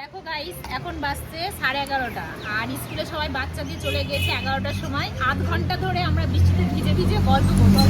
দেখো গাইস, এখন বাজছে 11:30 আর স্কুলে সবাই বাচ্চা দিয়ে চলে গেছে 11টার সময়। আধ ঘন্টা ধরে আমরা বৃষ্টিতে ভিজে ভিজে গল্প করবো।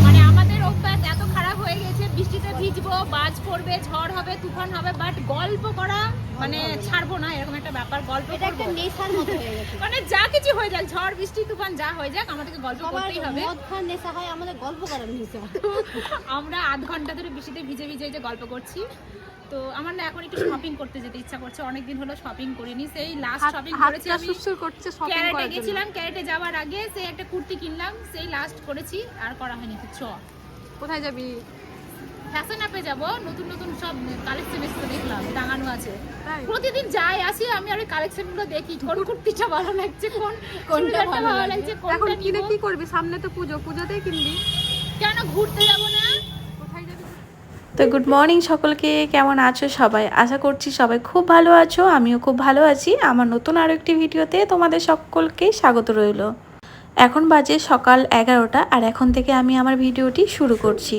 মানে আমাদের অভ্যাস এত খারাপ হয়ে গেছে, বৃষ্টিতে ভিজবো, বাজ পড়বে, ঝড় হবে, তুফান হবে, বাট গল্প করা মানে ছাড়বো না, এরকম একটা ব্যাপার। গল্প এটা একটা নেশার মতো হয়ে গেছে। মানে যা কিছু হয়ে যাক, ঝড় বৃষ্টি তুফান যা হয়ে যাক, আমাদেরকে গল্প করতেই হবে। মদ খাওয়ার নেশা হয়, আমাদের গল্প করার নেশা। আমরা আধ ঘন্টা ধরে বৃষ্টিতে ভিজে ভিজে যে গল্প করছি। তো আমার না এখন একটু শপিং করতে যেতে ইচ্ছা করছে, অনেকদিন হলো শপিং করিনি। সেই লাস্ট শপিং করেছি আমি ক্যারেটে গেছিলাম, ক্যারেটে যাওয়ার আগে সেই একটা কুর্তি কিনলাম, সেই লাস্ট করেছি, আর করা হয়নি। চ কোথায় যাবি? ফ্যাশন অ্যাপে যাবো, নতুন নতুন সব কালেকশন এসে দেখলাম, টাঙানো আছে। তাই? প্রতিদিন যাই আসি আমি, আর ওই কালেকশন গুলো দেখি, কোন কুর্তিটা ভালো লাগছে, কোনটা ভালো লাগছে, এখন কোনটা কিনে নিব। কি করবি? সামনে তো পুজো, পুজোতেই কিনবি। কেন ঘুরতে যাবো না? কোথায় যাবি? তো গুড মর্নিং সকলকে, কেমন আছো সবাই? আশা করছি সবাই খুব ভালো আছো, আমিও খুব ভালো আছি। আমার নতুন আরও একটি ভিডিওতে তোমাদের সকলকে স্বাগত রইল। এখন বাজে সকাল 11টা আর এখন থেকে আমি আমার ভিডিওটি শুরু করছি।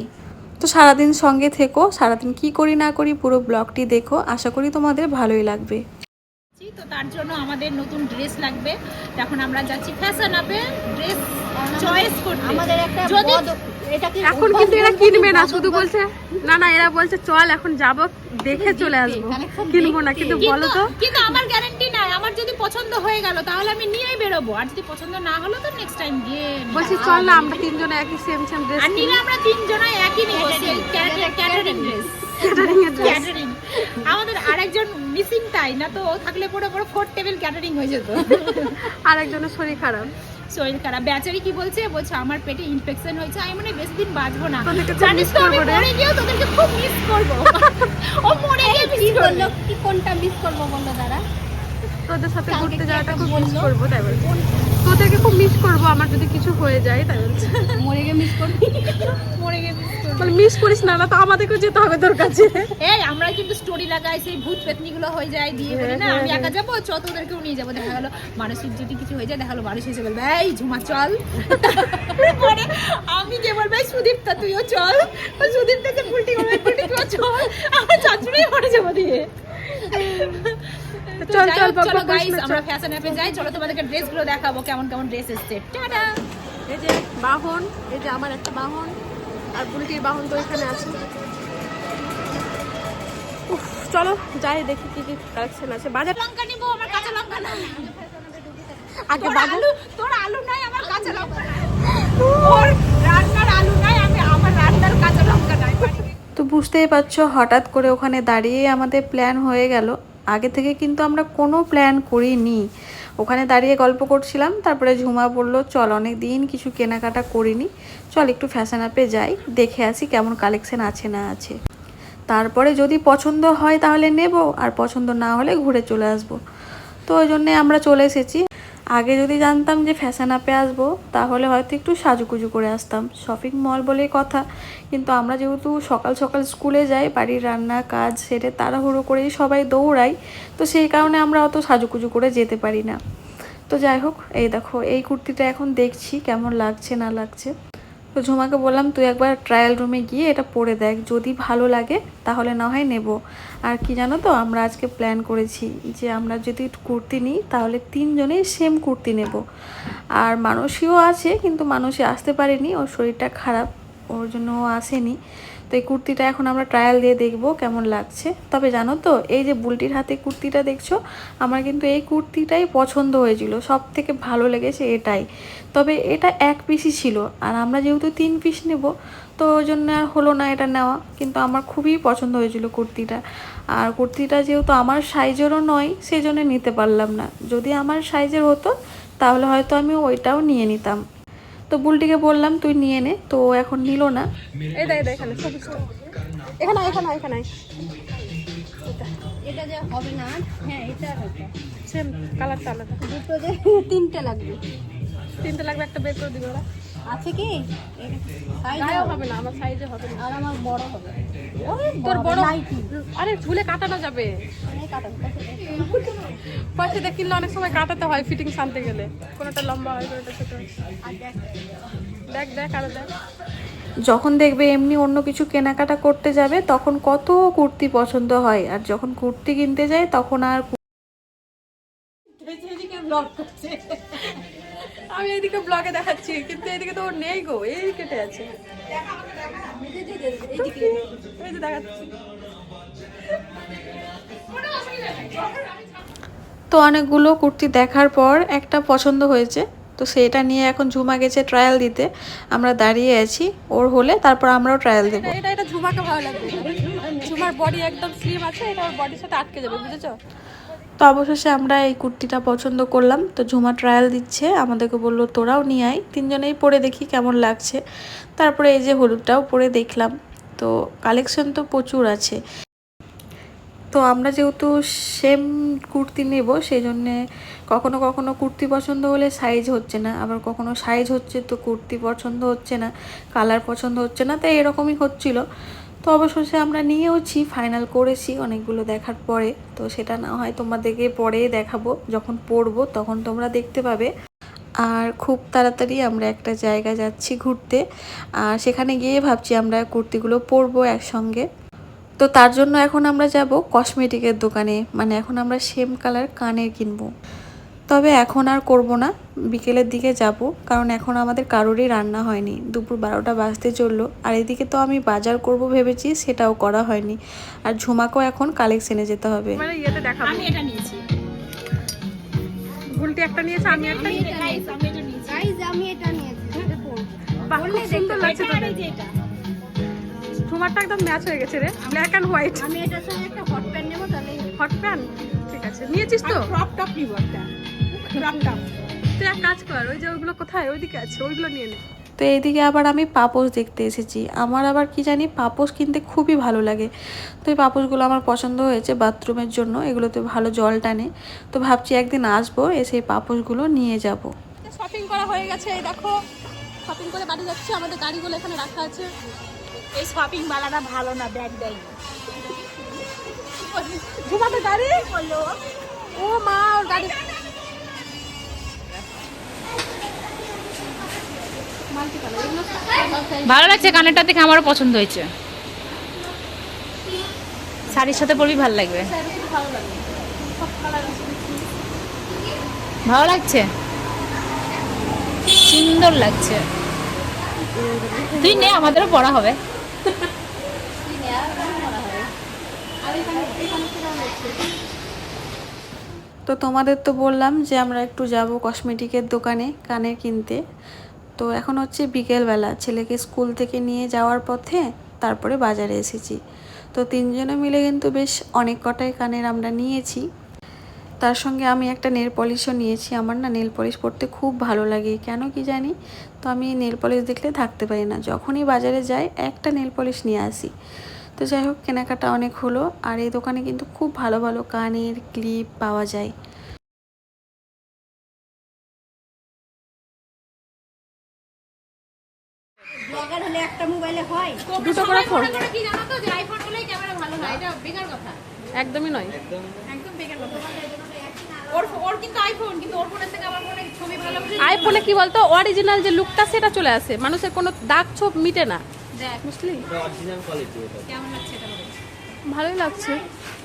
তো সারাদিন সঙ্গে থেকো, সারাদিন কি করি না করি পুরো ব্লগটি দেখো, আশা করি তোমাদের ভালোই লাগবে। তো তার জন্য আমাদের নতুন ড্রেস লাগবে। এখন আমরা যাচ্ছি ফ্যাশন অ্যাপে ড্রেস চয়েস করতে। আমাদের একটা যদি এটাকে এখন কিন্তু এরা কিনবে না, শুধু বলছে না না, এরা বলছে চল এখন যাব, দেখে চলে আসবো, কিনবো না। কিন্তু বলো তো, কিন্তু আমার গ্যারান্টি নাই, আমার যদি পছন্দ হয়ে গেল তাহলে আমি নিয়েই বেরোবো, আর যদি পছন্দ না হলো তো নেক্সট টাইম গিয়ে নিবো। বলছি চল না আমরা তিনজনে একই সেম সেম ড্রেস আর কিনি। নিলে আমরা তিনজনাই একই নিবো, ক্যাটারিং ড্রেস। ক্যাটারিং এর ড্রেস। ক্যাটারিং আমাদের আরেকজন মিসিং, তাই না তো ও থাকলে পুরো পুরো 4 টেবিল ক্যাটারিং হয়ে যেত। আর একজনের শরীর খারাপ। শরীর খারাপ, বেচারি কি বলছে, আমার পেটে ইনফেকশন হয়েছে, আমি মনে হয় বেশি দিন বাঁচবো না। তোদেরকে খুব জানিস miss তো আমি করবো রে। মরে গিয়েও তোদেরকে খুব মিস করবো। ও মরে গিয়ে কি মিস বললো, করলো। কি কোনটা মিস করবো বললো তারা? তোদের সাথে কালকে ঘুরতে কি যাওয়াটা একটা খুব মিস বললো? করবো, তাই বলছে। তোদেরকে খুব মিস করবো, আমার যদি কিছু হয়ে যায় তাই বলছে। মরে গিয়ে মিস করবি? মরে গিয়ে মিস করবো। বলে মিস করিস না, না তো আমাদেরকেও যেতে হবে তোর কাছে। এই আমরা কিন্তু স্টোরি লাগাই, সেই ভূত পেতনি গুলো হয়ে যায় দিয়ে বলি না আমি একা যাবো, চ তোদেরকেও নিয়ে যাবো। দেখা গেলো মানুষের যদি কিছু হয়ে যায়, দেখা গেলো মানুষ এসে বলবে এই ঝুমা চল। তারপরে আমি যে বলবো এই সুদীপ্তা তুইও চল, সুদীপ্তা যে উল্টি করবে উল্টি তুইও চল, আমরা চারজনেই মরে যাবো দিয়ে। তো চল যাই চল হোক, বাবা, চলো গাইস আমরা ফ্যাশন অ্যাপে যাই, চলো তোমাদেরকে ড্রেসগুলো দেখাবো, কেমন কেমন ড্রেস এসছে। টাটা। এই যে বাহন, এই যে আমার একটা বাহন, আর বুলটির বাহন তো এখানে আছে। উফ, চলো যাই দেখি কি কি কালেকশন আছে। বাজার লঙ্কা নিবো, আমার কাঁচা লঙ্কা নাই। আগে তোর বাজার, আলু, তোর আলু নাই, আমার কাঁচা লঙ্কা নাই। ওর রান্নার আলু নাই, আমার রান্নার কাঁচা লঙ্কা নাই। তো বুঝতেই পারছো, হঠাৎ করে ওখানে দাঁড়িয়ে আমাদের প্ল্যান হয়ে গেল। আগে থেকে কিন্তু আমরা কোনো প্ল্যান করিনি, ওখানে দাঁড়িয়ে গল্প করছিলাম। তারপরে ঝুমা বলল চল, অনেক দিন কিছু কেনাকাটা করিনি, চল একটু ফ্যাশন অ্যাপে যাই, দেখে আসি কেমন কালেকশন আছে না আছে। তারপরে যদি পছন্দ হয় তাহলে নেব, আর পছন্দ না হলে ঘুরে চলে আসব। তো ওই জন্যে আমরা চলে এসেছি। আগে যদি জানতাম যে ফ্যাশন অ্যাপে আসবো, তাহলে হয়তো একটু সাজুকুজু করে আসতাম, শপিং মল বলেই কথা। কিন্তু আমরা যেহেতু সকাল সকাল স্কুলে যাই, বাড়ির রান্না কাজ সেরে তাড়াহুড়ো করেই সবাই দৌড়াই, তো সেই কারণে আমরা অত সাজুকুজু করে যেতে পারি না। তো যাই হোক, এই দেখো এই কুর্তিটা এখন দেখছি কেমন লাগছে না লাগছে। তো ঝুমাকে বললাম তুই একবার ট্রায়াল রুমে গিয়ে এটা পরে দেখ, যদি ভালো লাগে তাহলে না হয় নেব। আর কি জানো তো, আমরা আজকে প্ল্যান করেছি যে আমরা যদি কুর্তি নিই তাহলে তিনজনেই সেম কুর্তি নেব। আর মানসীও আছে, কিন্তু মানসী আসতে পারেনি, ওর শরীরটা খারাপ, ওর জন্য ও আসেনি। তো এই কুর্তিটা এখন আমরা ট্রায়াল দিয়ে দেখব কেমন লাগছে। তবে জানো তো, এই যে বুলটির হাতে কুর্তিটা দেখছো, আমার কিন্তু এই কুর্তিটাই পছন্দ হয়েছিল, সব থেকে ভালো লেগেছে এটাই। তবে এটা এক পিসই ছিল, আর আমরা যেহেতু 3 পিস নেব, তো ওই জন্য আর হলো না এটা নেওয়া। কিন্তু আমার খুবই পছন্দ হয়েছিল কুর্তিটা, আর কুর্তিটা যেহেতু আমার সাইজেরও নয়, সেই জন্য নিতে পারলাম না। যদি আমার সাইজের হতো তাহলে হয়তো আমি ওইটাও নিয়ে নিতাম। তো বুলটিকে বললাম তুই নিয়ে নে, তো ও এখন নিল না। এই দেখ এখানে সবুজটা, এখানে এখানে এখানে এটা যে হবে না। হ্যাঁ, এটা আর এটা সেম কালারটা আলাদা। দুটো যে তিনটে লাগবে। তিনটে লাগবে, একটা বের করে দিবে ওরা। আছে কি? গায়েও হবে না, আমার সাইজে হবে না। আর আমার বড় হবে। তোর বড়, নাইটি আরে ঝুলে কাটানো যাবে। পয়সা দিয়ে কিনলে অনেক সময় কাটাতে হয় ফিটিংস আনতে গেলে, কোনোটা লম্বা হয় কোনোটা ছোট হয়। দেখ দেখ আরো দেখ। যখন দেখবে এমনি অন্য কিছু কেনাকাটা করতে যাবে তখন কত কুর্তি পছন্দ হয়, আর যখন কুর্তি কিনতে যায় তখন আর আমি এইদিকে ব্লগে দেখাচ্ছি, কিন্তু এইদিকে তো ওর নেই গো, এই কেটে আছে। এই যে দেখাচ্ছি। তো অনেকগুলো কুর্তি দেখার পর একটা পছন্দ হয়েছে, তো সেটা নিয়ে এখন ঝুমা গেছে ট্রায়াল দিতে। আমরা দাঁড়িয়ে আছি, ওর হলে তারপর আমরাও ট্রায়াল দেবো। এটা ঝুমাকে ভালো লাগবে, ঝুমার বডি একদম স্লিম আছে, এটা ওর বডির সাথে আটকে যাবে, বুঝেছো? তো অবশেষে আমরা এই কুর্তিটা পছন্দ করলাম। তো ঝুমা ট্রায়াল দিচ্ছে, আমাদেরকে বললো তোরাও নিয়ে আয়, তিনজনেই পরে দেখি কেমন লাগছে। তারপরে এই যে হলুদটাও পরে দেখলাম। তো কালেকশন তো প্রচুর আছে। তো আমরা যেহেতু সেম কুর্তি নেব, সেই জন্যে কখনো কখনো কুর্তি পছন্দ হলে সাইজ হচ্ছে না, আবার কখনো সাইজ হচ্ছে তো কুর্তি পছন্দ হচ্ছে না, কালার পছন্দ হচ্ছে না, তাই এরকমই হচ্ছিল। তো অবশেষে আমরা নিয়েওছি, ফাইনাল করেছি অনেকগুলো দেখার পরে। তো সেটা না হয় তোমাদেরকে পরে দেখাবো, যখন পরবো তখন তোমরা দেখতে পাবে। আর খুব তাড়াতাড়ি আমরা একটা জায়গা যাচ্ছি ঘুরতে, আর সেখানে গিয়ে ভাবছি আমরা কুর্তিগুলো পরবো একসঙ্গে। তো তার জন্য এখন আমরা যাব কসমেটিকের দোকানে, মানে এখন আমরা সেম কালার কানের কিনবো। তবে এখন আর করব না, বিকেলের দিকে যাব, কারণ এখন আমাদের কারোরই রান্না হয়নি, দুপুর 12টা বাজতে চললো। আর এদিকে তো আমি বাজার করব ভেবেছি, সেটাও করা হয়নি। আর ঝুমাকেও এখন কালেকশনে যেতে হবে। মানে ইয়েতে দেখাবো। আমি এটা নিয়েছি, গুলটি একটা নিয়েছে, আমি একটা নিয়েছি। গাইস আমি এটা নিয়েছি। গাইজ আমি এটা নিয়েছি, এটা পরবো। বাহ, খুব সুন্দর লাগছে এটা আর তোদের। এই যে এটা। ঝুমারটা একদম ম্যাচ হয়ে গেছে রে, ব্ল্যাক অ্যান্ড হোয়াইট। আমি এটার সঙ্গে একটা হট প্যান্ট নেবো, তাহলে হট প্যান্ট ঠিক আছে, নিয়েছিস তো? ক্রপ টপ নিব একটা, ক্রপ টপ। তুই এক কাজ কর, ওই যে ওইগুলো কোথায়, ওইদিকে আছে, ওইগুলো নিয়ে নে। তো এইদিকে আবার আমি পাপোশ দেখতে এসেছি। আমার আবার কি জানি পাপোশ কিনতে খুবই ভালো লাগে। তো এই পাপোশগুলো আমার পছন্দ হয়েছে বাথরুমের জন্য, এগুলোতে ভালো জল টানে। তো ভাবছি একদিন আসবো, এসে এই পাপোশগুলো নিয়ে যাব। শপিং করা হয়ে গেছে, এই দেখো শপিং করে বাড়ি যাচ্ছি, আমাদের গাড়িগুলো এখানে রাখা আছে। এই শপিং মালাটা ভালো না, ব্যাগ দেয়। ঝুমাতে গাড়ি বললো, ও মা ওর গাড়ি। ভালো লাগছে, কানেরটা দেখে আমারও পছন্দ হয়েছে। শাড়ির সাথে পরবি, ভালো লাগবে। ভালো লাগছে, সুন্দর লাগছে। তুই নে, আমাদেরও পড়া হবে। তো তোমাদের তো বললাম যে আমরা একটু যাব কসমেটিকের দোকানে কানের কিনতে। তো এখন হচ্ছে বিকেলবেলা, ছেলেকে স্কুল থেকে নিয়ে যাওয়ার পথে তারপরে বাজারে এসেছি। তো তিনজনে মিলে কিন্তু বেশ অনেক কটাই কানের আমরা নিয়েছি। তার সঙ্গে আমি একটা নেল পলিশও নিয়েছি। আমার না নেল পলিশ পরতে খুব ভালো লাগে, কেন কি জানি। তো আমি নেল পলিশ দেখলে থাকতে পারি না, যখনই বাজারে যাই একটা নেল পলিশ নিয়ে আসি। তো যাই হোক, কেনাকাটা অনেক হলো। আর এই দোকানে কিন্তু খুব ভালো ভালো কানের ক্লিপ পাওয়া যায়। ব্লগার হলে একটা মোবাইলে হয়। দুটো করে ফোন, কি জানো তো, যে আইফোন হলেই ক্যামেরা ভালো হয়, এটা বেকার কথা, একদমই নয়। একদম বেকার কথা। ওর কিন্তু আইফোন, কিন্তু ওর ফোনের থেকে আমার ফোনে ছবি ভালো হবে। আইফোনে কি বলতো, অরিজিনাল যে লুকটা সেটা চলে আসে, মানুষের কোনো দাগ ছোপ মিটে না, দেখ বুঝলি? কেমন লাগছে এটা বলো। ভালোই লাগছে,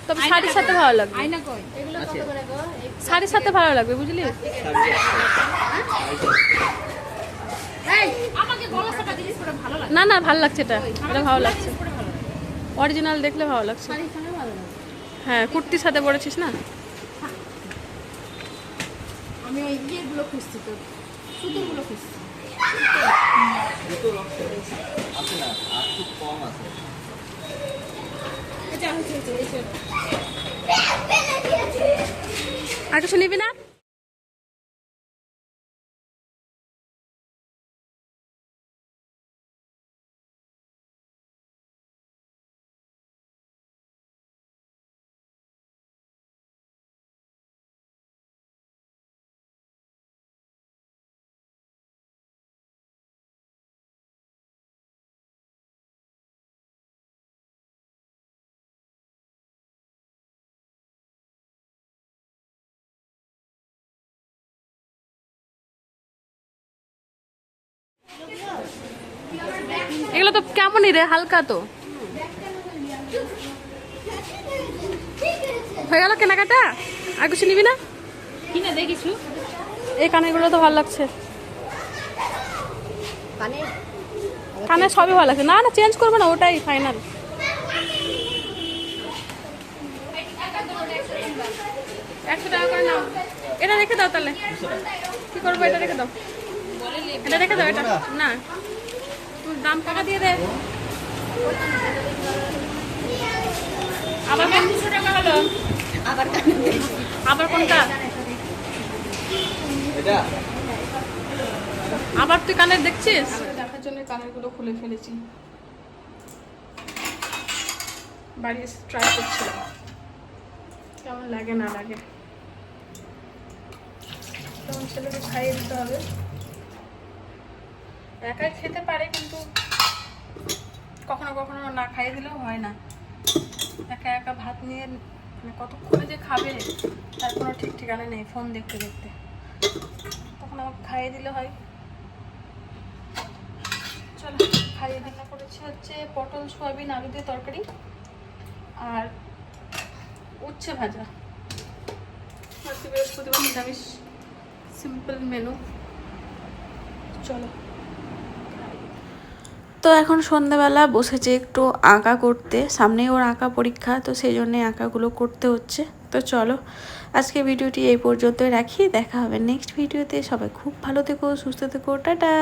তবে শাড়ির সাথে ভালো লাগবে, আয়না কই, এগুলো কত করে গো? শাড়ির সাথে ভালো লাগবে, বুঝলি? এই আমাকে গলা সাটা জিনিস পরে ভালো লাগে না না, ভালো লাগছে, এটা এটা ভালো লাগছে, পরে ভালো লাগে, অরিজিনাল দেখলে ভালো লাগছে। শাড়ির সঙ্গে ভালো লাগে। হ্যাঁ, কুর্তির সাথে পরেছিস না? আমি ওই ইয়েগুলো খুঁজছি, তো সুতোগুলো খুঁজছি। এটা হচ্ছে এই আর কিছু নিবি না? এগুলো তো কেমনই রে, হালকা তো। হয়ে গেল কেনাকাটা? আর কিছু নিবি না? কিনে দেখিছু? এই কানেরগুলো তো ভালো লাগছে। কানে কানে সবই ভালো লাগছে। না না, চেঞ্জ করবো না, ওটাই ফাইনাল। 100 টাকা করে নাও। এটা রেখে দাও তাহলে। কি করবো? এটা রেখে দাও, এটা রেখে দাও। এটা না, তুই দাম টাকা দিয়ে দে। আবার 200 টাকা হলো। আবার কোনটা? আবার তুই কানের দেখছিস? দেখার জন্য কানের গুলো খুলে ফেলেছি, বাড়ি ট্রাই করছিলাম কেমন লাগে না লাগে। তখন ছেলেকে খাইয়ে দিতে হবে। একাই খেতে পারে, কিন্তু কখনো কখনো না খাইয়ে দিলেও হয় না। একা একা ভাত নিয়ে মানে কতক্ষণে যে খাবে তার কোনো ঠিক ঠিকানা নেই, ফোন দেখতে দেখতে। তখন আমাকে খাইয়ে দিলে হয়। চলো খাইয়ে রান্না করেছি হচ্ছে পটল সয়াবিন আলু দিয়ে তরকারি আর উচ্ছে ভাজা। আজকে বৃহস্পতিবার, নিরামিষ সিম্পল মেনু। চলো। তো এখন সন্ধ্যাবেলা বসেছে একটু আঁকা করতে, সামনেই ওর আঁকা পরীক্ষা, তো সেই জন্যে আঁকাগুলো করতে হচ্ছে। তো চলো আজকে ভিডিওটি এই পর্যন্তই রাখি, দেখা হবে নেক্সট ভিডিওতে। সবাই খুব ভালো থেকো, সুস্থ থেকো, টাটা।